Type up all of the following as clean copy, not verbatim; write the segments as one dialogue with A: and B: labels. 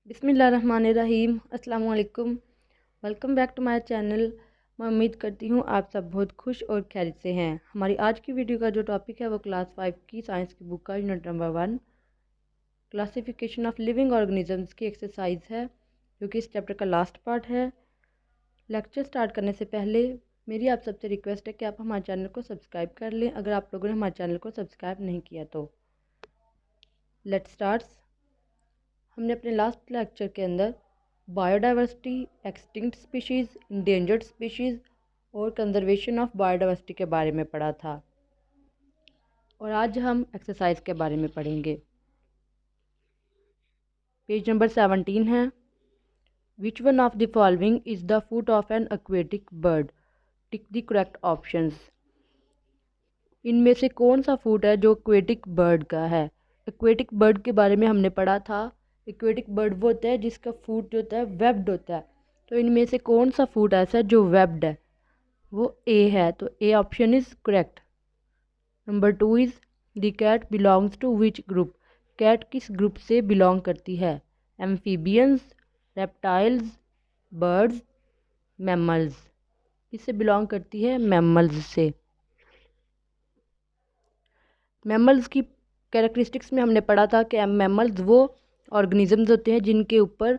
A: बिस्मिल्लाहिर्रहमानिर्रहीम। अस्सलाम वालेकुम। Welcome back to my channel. मैं उम्मीद करती हूँ आप सब बहुत खुश और खैरियत से हैं। हमारी आज की वीडियो का जो टॉपिक है वो क्लास 5 की साइंस की बुक का unit number 1 classification of living organisms की एक्सरसाइज है, जो कि इस चैप्टर का लास्ट पार्ट है। लेक्चर स्टार्ट करने से पहले मेरी आप सबसे रिक्वेस्ट है कि आप हमारे चैनल को सब्सक्राइब कर लें, अगर आप लोगों ने हमारे चैनल को सब्सक्राइब नहीं किया तो। Let's start. हमने अपने लास्ट लेक्चर के अंदर biodiversity, extinct species, endangered species और कंजर्वेशन ऑफ बायोडाइवर्सिटी के बारे में पढ़ा था, और आज हम एक्सरसाइज के बारे में पढ़ेंगे। पेज नंबर 17 है। Which one of the following is the foot of N aquatic bird? Tick the correct options. इनमें से कौन सा फूट है जो एक्वेटिक बर्ड का है? एक्वेटिक बर्ड के बारे में हमने पढ़ा था। एक्वेटिक बर्ड वो होता है जिसका फूट जो होता है वेब्ड होता है। तो इनमें से कौन सा फूट ऐसा है जो वेब्ड है? वो ए है, तो A option is correct. Number 2 is the cat belongs to which group? Cat किस ग्रुप से बिलोंग करती है? Amphibians, reptiles, birds, mammals. किससे बिलोंग करती है? मैमल्स से। मैमल्स की कैरेक्टरिस्टिक्स में हमने पढ़ा था कि मैमल्स वो ऑर्गेनिजम्स होते हैं जिनके ऊपर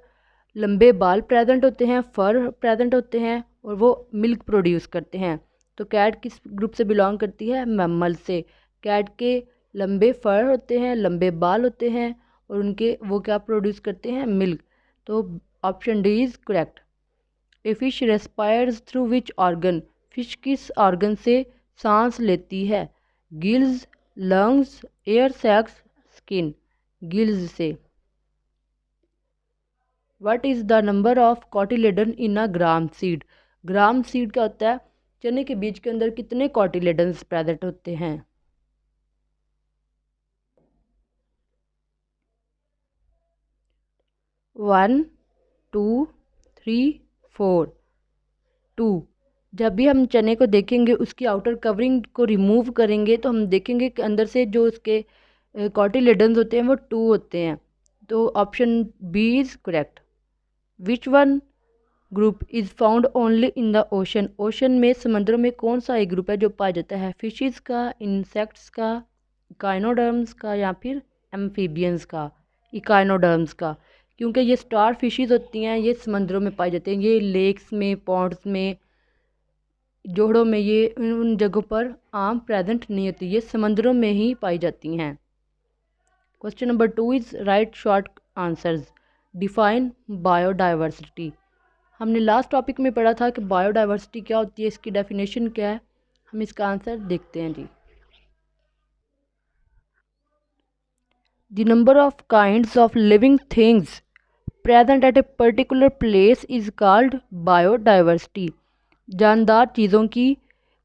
A: लंबे बाल प्रेजेंट होते हैं, फर प्रेजेंट होते हैं, और वो मिल्क प्रोड्यूस करते हैं। तो कैट किस ग्रुप से बिलोंग करती है? मैमल से। कैट के लंबे फर होते हैं, लंबे बाल होते हैं, और उनके वो क्या प्रोड्यूस करते हैं? मिल्क। तो option D is correct. A fish respires through which organ? Fish किस ऑर्गन से सांस लेती है? Gills, lungs, air sacs, skin. Gills से। What is the number of cotyledon in a gram seed? Gram seed क्या होता है? चने के बीज के अंदर कितने कॉटिलेडन्स प्रेजेंट होते हैं? One, two, three, four. Two. जब भी हम चने को देखेंगे उसकी आउटर कवरिंग को रिमूव करेंगे तो हम देखेंगे कि अंदर से जो उसके कॉटिलेडन्स होते हैं वो टू होते हैं। तो option B is correct. Which one group is found only in the ocean? Ocean में, समंदरों में कौन सा एक ग्रुप है जो पाया जाता है? फिशेस का, इंसेक्ट्स का, इकाइनोडर्म्स का, या फिर एम्फीबियंस का? इकाइनोडर्म्स का, क्योंकि ये स्टार फिशेस होती हैं, ये समंदरों में पाई जाती हैं। ये लेक्स में, पॉन्ड्स में, जोड़ों में, ये उन जगहों पर आम प्रेजेंट नहीं होती, ये समंदरों में ही पाई जाती हैं। Question number 2 is right short answers. Define biodiversity. हमने लास्ट टॉपिक में पढ़ा था कि बायोडाइवर्सिटी क्या होती है, इसकी डेफिनेशन क्या है। हम इसका आंसर देखते हैं जी। The number of kinds of living things present at a particular place is called biodiversity. जानदार चीज़ों की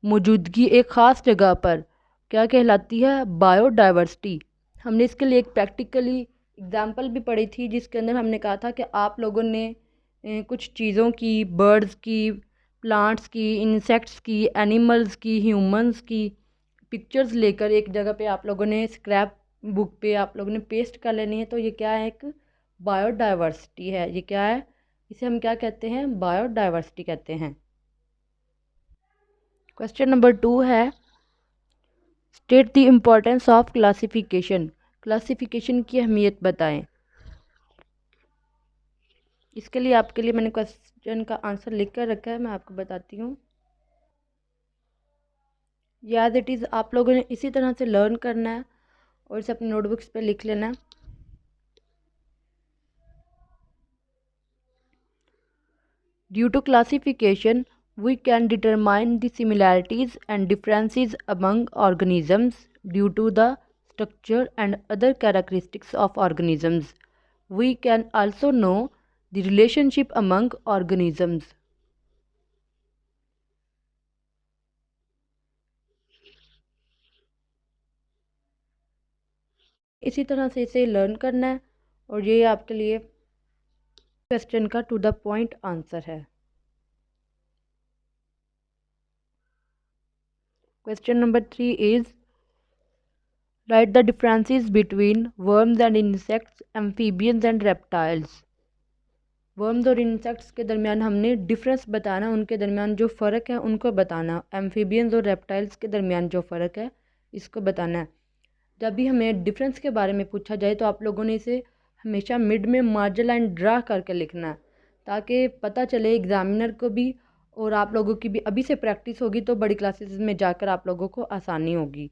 A: मौजूदगी एक ख़ास जगह पर क्या कहलाती है? बायोडाइवर्सिटी। हमने इसके लिए एक प्रैक्टिकली एग्जाम्पल भी पढ़ी थी, जिसके अंदर हमने कहा था कि आप लोगों ने कुछ चीज़ों की, बर्ड्स की, प्लांट्स की, इंसेक्ट्स की, एनिमल्स की, ह्यूमंस की पिक्चर्स लेकर एक जगह पे आप लोगों ने स्क्रैप बुक पे आप लोगों ने पेस्ट कर लेनी है। तो ये क्या है? एक बायोडाइवर्सिटी है। ये क्या है? इसे हम क्या कहते हैं? बायोडाइवर्सिटी कहते हैं। क्वेश्चन नंबर 2 है state the importance of classification. Classification की अहमियत बताएं। इसके लिए आपके लिए मैंने क्वेश्चन का आंसर लिख कर रखा है, मैं आपको बताती हूँ। याद इट इज़ आप लोगों ने इसी तरह से लर्न करना है और इसे अपने नोटबुक्स पे लिख लेना है। Due to classification we can determine the similarities and differences among organisms due to the structure and other characteristics of organisms. We can also know the relationship among organisms. इसी तरह से इसे लर्न करना है, और ये आपके लिए क्वेश्चन का टू द पॉइंट आंसर है। Question number 3 is write the differences between worms and insects, amphibians and reptiles. Worms और इंसेक्ट्स के दरमियान हमने डिफरेंस बताना, उनके दरमियान जो फ़र्क है उनको बताना। एम्फीबियंस और रेप्टाइल्स के दरमियान जो फ़र्क है इसको बताना है। जब भी हमें डिफरेंस के बारे में पूछा जाए तो आप लोगों ने इसे हमेशा मिड में मार्जिन लाइन ड्रा करके लिखना है, ताकि पता चले एग्जामिनर को भी और आप लोगों की भी। अभी से प्रैक्टिस होगी तो बड़ी क्लासेस में जाकर आप लोगों को आसानी होगी।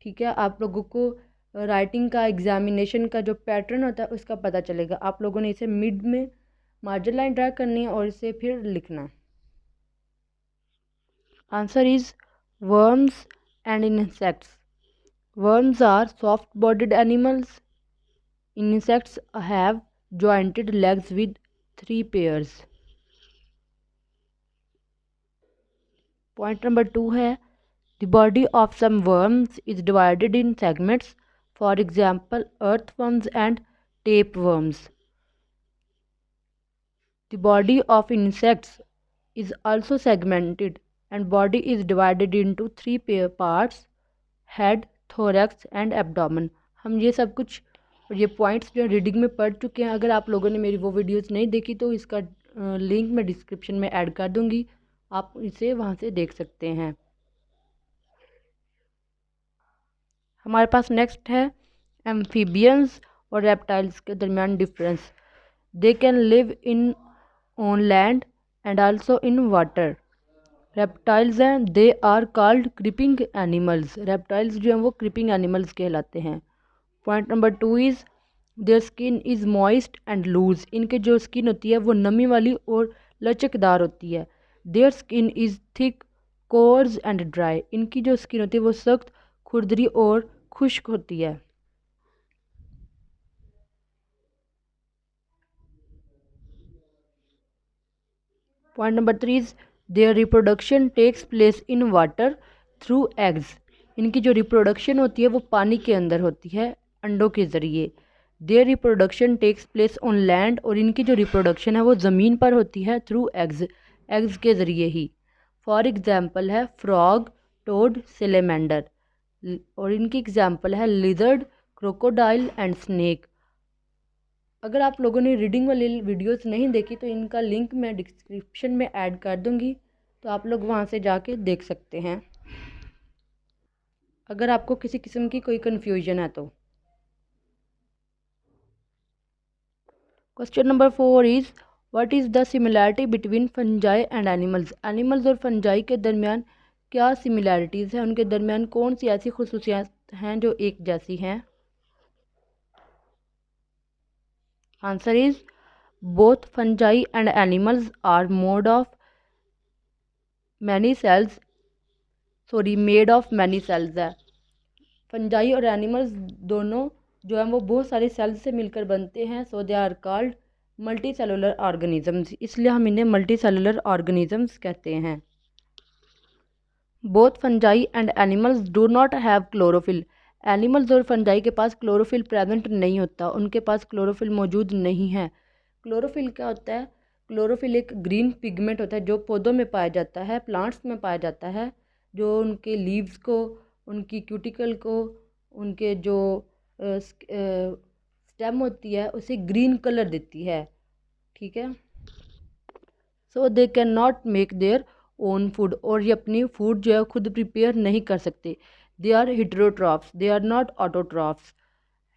A: ठीक है, आप लोगों को राइटिंग का एग्जामिनेशन का जो पैटर्न होता है उसका पता चलेगा। आप लोगों ने इसे मिड में मार्जिन लाइन ड्रा करनी है और इसे फिर लिखना। Answer is worms and insects. Worms are soft-bodied animals. Insects have jointed legs with 3 pairs. Point number 2 है the body of some worms is divided in segments. For example, earthworms and tapeworms. The body of insects is also segmented and body is divided into 3 parts: head, thorax and abdomen. हम ये सब कुछ और ये points जो reading में पढ़ चुके हैं। अगर आप लोगों ने मेरी वो वीडियोस नहीं देखी तो इसका लिंक मैं डिस्क्रिप्शन में ऐड कर दूंगी, आप इसे वहाँ से देख सकते हैं। हमारे पास नेक्स्ट है एम्फीबियंस और रेप्टाइल्स के दरमियान difference. They can live in on land and also in water. Reptiles हैं, they are called creeping animals. Reptiles जो हैं वो क्रीपिंग एनिमल्स कहलाते हैं। Point number 2 is their skin is moist and loose. इनके जो स्किन होती है वो नमी वाली और लचकदार होती है। There skin is thick, course and dry. इनकी जो स्किन होती है वो सख्त, खुरदरी और खुश्क होती है। Point number 3 is their reproduction takes place in water through eggs. इनकी जो रिप्रोडक्शन होती है वो पानी के अंदर होती है, अंडों के ज़रिए। Their reproduction takes place on land. और इनकी जो रिप्रोडक्शन है वो ज़मीन पर होती है थ्रू एग्स, एग्स के ज़रिए ही। फॉर एग्जांपल है फ्रॉग, टोड, सेलेमेंडर। और इनकी एग्जांपल है लिजर्ड, क्रोकोडाइल एंड स्नेक। अगर आप लोगों ने रीडिंग वाली वीडियोस नहीं देखी तो इनका लिंक मैं डिस्क्रिप्शन में ऐड कर दूंगी, तो आप लोग वहाँ से जाके देख सकते हैं अगर आपको किसी किस्म की कोई कन्फ्यूजन है तो। Question number 4 is what is the similarity between fungi and animals. Animals और फंजाई के दरमियान क्या सिमिलैरिटीज़ हैं, उनके दरमियान कौन सी ऐसी खुसूसियात हैं जो एक जैसी हैं। Answer is both fungi and animals are made of many cells है। फंजाई और एनिमल्स दोनों जो हैं वो बहुत सारे सेल्स से मिलकर बनते हैं। So they are called multi cellular organisms, इसलिए हम इन्हें मल्टी सेलुलर ऑर्गेनिजम्स कहते हैं। Both fungi and animals do not have chlorophyll. Animals और फंजाई के पास क्लोरोफिल प्रेजेंट नहीं होता, उनके पास क्लोरोफिल मौजूद नहीं है। क्लोरोफिल क्या होता है? क्लोरोफिल एक ग्रीन पिगमेंट होता है जो पौधों में पाया जाता है, प्लांट्स में पाया जाता है, जो उनके लीव्स को, उनकी क्यूटिकल को, उनके जो स्टेम होती है उसे ग्रीन कलर देती है। ठीक है, so they can not make their own food. और ये अपनी फूड जो है खुद प्रिपेयर नहीं कर सकते। They are heterotrophs, they are not autotrophs.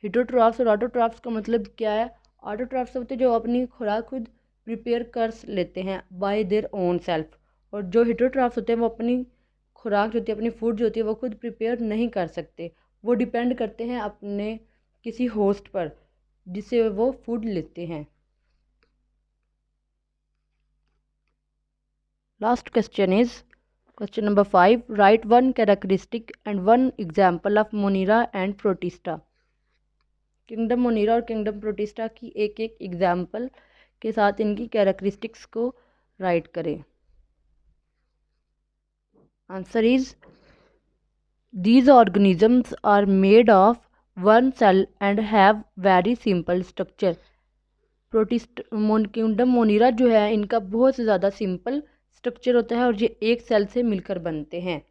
A: Heterotrophs और ऑटोट्रॉफ्स का मतलब क्या है? ऑटोट्रॉफ्स होते हैं जो अपनी खुराक खुद प्रिपेयर कर लेते हैं बाय देयर ओन सेल्फ, और जो हिट्रोट्रॉफ्स होते हैं वो अपनी खुराक जो होती है, अपनी फूड जो होती है वो खुद प्रिपेयर नहीं कर सकते। वो डिपेंड करते हैं अपने किसी होस्ट पर जिससे वो फूड लेते हैं। Last question is question number 5। Write one characteristic and one example of Monera and Protista. Kingdom Monera और किंगडम प्रोटिस्टा की एक एक एग्जाम्पल के साथ इनकी कैरेक्टरिस्टिक्स को राइट करें। Answer is these organisms are made of one cell and have very simple structure. Kingdom Monera जो है इनका बहुत से ज़्यादा सिंपल स्ट्रक्चर होता है और ये एक सेल से मिलकर बनते हैं।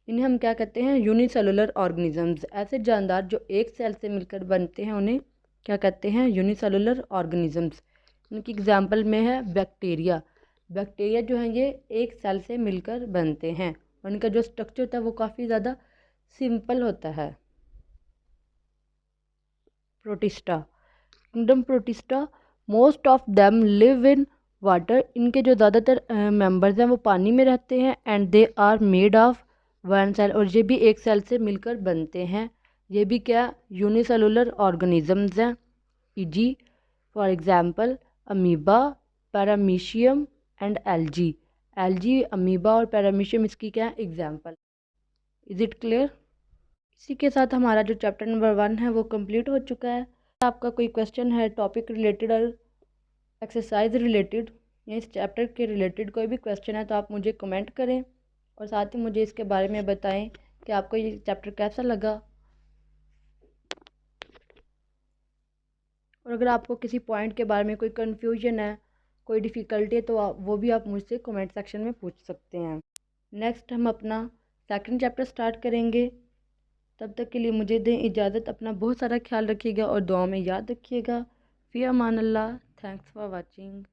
A: इन्हें हम क्या कहते हैं? Unicellular organisms. ऐसे जानदार जो एक सेल से मिलकर बनते हैं उन्हें क्या कहते हैं? Unicellular organisms. उनकी एग्जाम्पल में है बैक्टीरिया। बैक्टीरिया जो है ये एक सेल से मिलकर बनते हैं, उनका जो स्ट्रक्चर होता है वो काफ़ी ज़्यादा सिंपल होता है। Protista, kingdom protista, most of them live in water. इनके जो ज़्यादातर मेंबर्स हैं वो पानी में रहते हैं। And they are made of one cell, और ये भी एक सेल से मिलकर बनते हैं। ये भी क्या यूनिसेलुलर ऑर्गेनिजम्स हैं। E G. For example amoeba, paramecium and algae. Algae, amoeba और पैरामीशियम इसकी क्या एग्जांपल। Is it clear? इसी के साथ हमारा जो चैप्टर नंबर 1 है वो कंप्लीट हो चुका है। आपका कोई क्वेश्चन है टॉपिक रिलेटेड और एक्सरसाइज रिलेटेड या इस चैप्टर के रिलेटेड कोई भी क्वेश्चन है तो आप मुझे कमेंट करें और साथ ही मुझे इसके बारे में बताएं कि आपको ये चैप्टर कैसा लगा। और अगर आपको किसी पॉइंट के बारे में कोई कन्फ्यूजन है, कोई डिफ़िकल्टी है, तो वो भी आप मुझसे कमेंट सेक्शन में पूछ सकते हैं। नेक्स्ट हम अपना सेकंड चैप्टर स्टार्ट करेंगे। तब तक के लिए मुझे दें इजाज़त। अपना बहुत सारा ख्याल रखिएगा और दुआ में याद रखिएगा। फ़ी अमान अल्लाह। Thanks for watching.